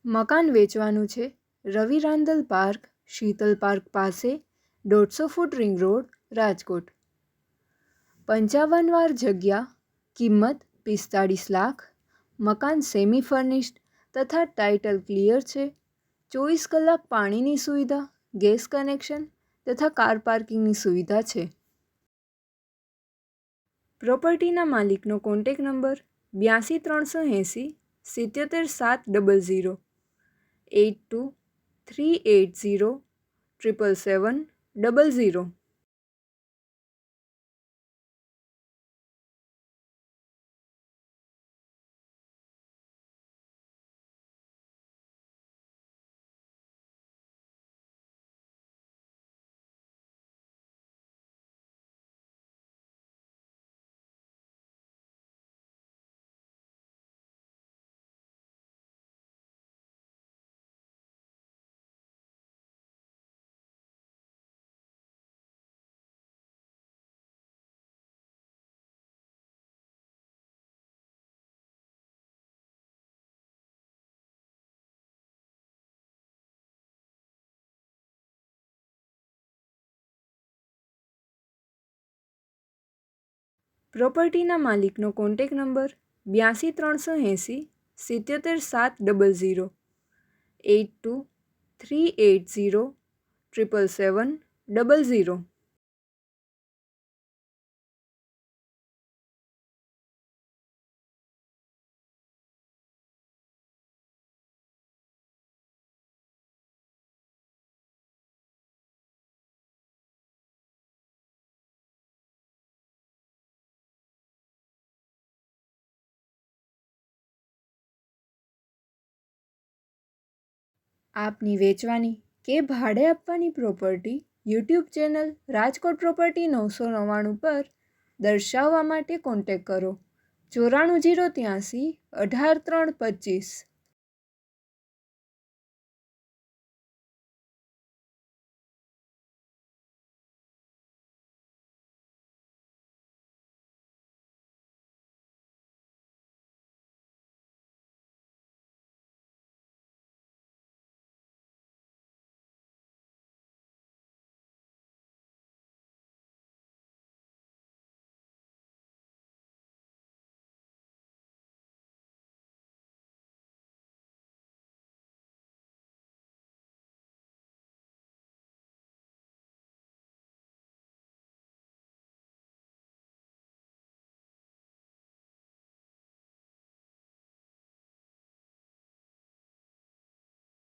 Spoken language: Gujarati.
મકાન વેચવાનું છે. રવિ રાંદલ પાર્ક, શીતલ પાર્ક પાસે, 150 ફૂટ રિંગ રોડ, રાજકોટ. 55 વાર જગ્યા, કિંમત 45 લાખ. મકાન સેમી ફર્નિશ્ડ તથા ટાઇટલ ક્લિયર છે. 24 કલાક પાણીની સુવિધા, ગેસ કનેક્શન તથા કાર પાર્કિંગની સુવિધા છે. પ્રોપર્ટીના માલિકનો કોન્ટેક નંબર 82 380 77 00, 82 380 777 00. પ્રોપર્ટીના માલિકનો કોન્ટેક નંબર 82 380 77 00, 82 380 777 00. આપની વેચવાની કે ભાડે આપવાની property YouTube channel Rajkot property 999 પર દર્શાવવા માટે કોન્ટેક કરો. 94 083 18 3 25.